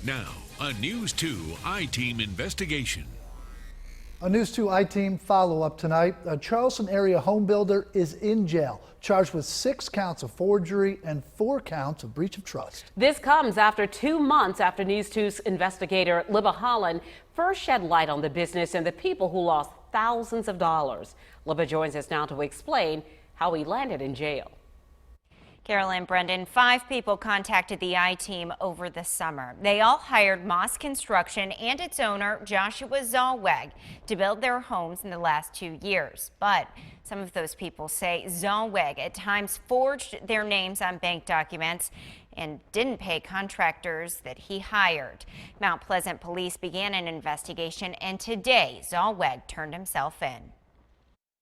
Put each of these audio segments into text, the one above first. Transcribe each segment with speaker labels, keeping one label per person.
Speaker 1: Now, a News 2 I-Team investigation.
Speaker 2: A News 2 I-Team follow-up tonight. A Charleston area home builder is in jail, charged with 6 counts of forgery and 4 counts of breach of trust.
Speaker 3: This comes after 2 months after News 2's investigator Libba Holland first shed light on the business and the people who lost thousands of dollars. Libba joins us now to explain how he landed in jail.
Speaker 4: Carolyn, Brendan, 5 people contacted the I-Team over the summer. They all hired Moss Construction and its owner, Joshua Zalweg, to build their homes in the last 2 years. But some of those people say Zalweg at times forged their names on bank documents and didn't pay contractors that he hired. Mount Pleasant police began an investigation, and today Zalweg turned himself in.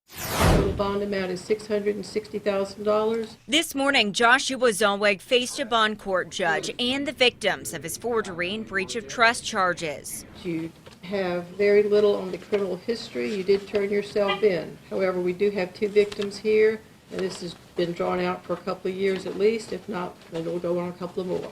Speaker 5: The bond amount is $660,000.
Speaker 4: This morning, Joshua Zalweg faced a bond court judge and the victims of his forgery and breach of trust charges.
Speaker 5: You have very little on the criminal history. You did turn yourself in. However, we do have 2 victims here, and this has been drawn out for a couple of years at least. If not, then it'll go on a couple of more.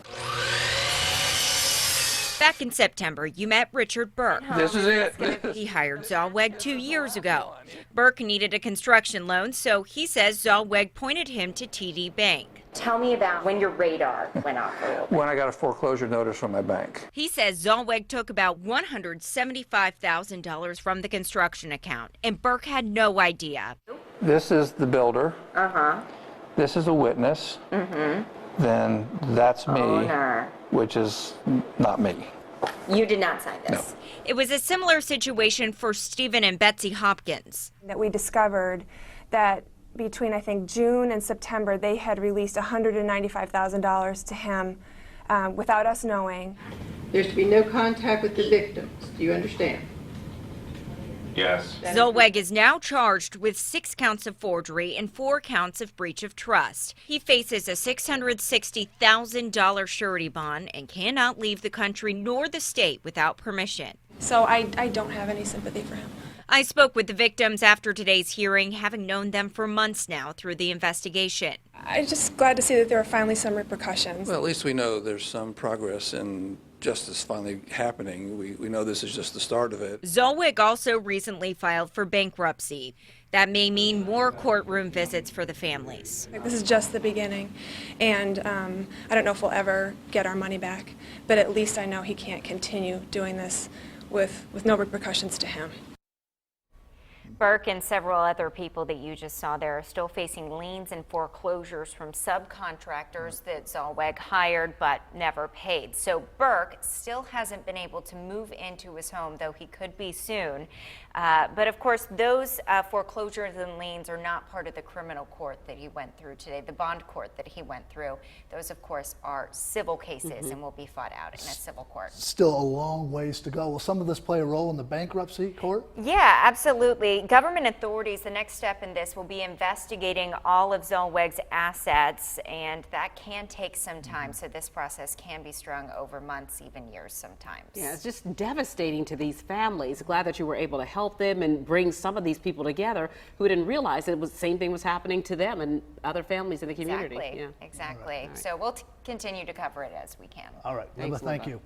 Speaker 4: Back in September, you met Richard Burke.
Speaker 6: This is it.
Speaker 4: He hired Zalweg 2 years ago. Burke needed a construction loan, so he says Zalweg pointed him to TD Bank.
Speaker 7: Tell me about when your radar went off a little bit.
Speaker 6: When I got a foreclosure notice from my bank.
Speaker 4: He says Zalweg took about $175,000 from the construction account, and Burke had no idea.
Speaker 6: This is the builder.
Speaker 7: Uh-huh.
Speaker 6: This is a witness.
Speaker 7: Mm-hmm.
Speaker 6: Then that's me,
Speaker 7: Owner.
Speaker 6: which is not me.
Speaker 7: You did not sign this.
Speaker 6: No.
Speaker 4: It was a similar situation for Stephen and Betsy Hopkins.
Speaker 8: That we discovered that between, I think, June and September, they had released $195,000 to him without us knowing.
Speaker 5: There's to be no contact with the victims. Do you understand?
Speaker 9: Yes.
Speaker 4: Zalweg is now charged with 6 counts of forgery and 4 counts of breach of trust. He faces a $660,000 surety bond and cannot leave the country nor the state without permission.
Speaker 8: So I don't have any sympathy for him.
Speaker 4: I spoke with the victims after today's hearing, having known them for months now through the investigation.
Speaker 8: I'm just glad to see that there are finally some repercussions.
Speaker 10: Well, at least we know there's some progress and justice finally happening. We know this is just the start of it.
Speaker 4: Zalweg also recently filed for bankruptcy. That may mean more courtroom visits for the families.
Speaker 8: This is just the beginning, and I don't know if we'll ever get our money back, but at least I know he can't continue doing this with no repercussions to him.
Speaker 4: Burke and several other people that you just saw there are still facing liens and foreclosures from subcontractors that Zalweg hired but never paid. So Burke still hasn't been able to move into his home, though he could be soon. But of course, those foreclosures and liens are not part of the criminal court that he went through today, the bond court that he went through. Those, of course, are civil cases and will be fought out in a civil court.
Speaker 2: Still a long ways to go. Will some of this play a role in the bankruptcy court?
Speaker 4: Yeah, absolutely. Government authorities, the next step in this will be investigating all of Zalweg's assets, and that can take some time. So this process can be strung over months, even years sometimes.
Speaker 3: Yeah, it's just devastating to these families. Glad that you were able to help them and bring some of these people together who didn't realize it was the same thing was happening to them and other families in the community.
Speaker 4: Exactly.
Speaker 3: Yeah.
Speaker 4: Exactly.
Speaker 3: All right.
Speaker 4: So we'll continue to cover it as we can.
Speaker 2: All right, Libba, thank you.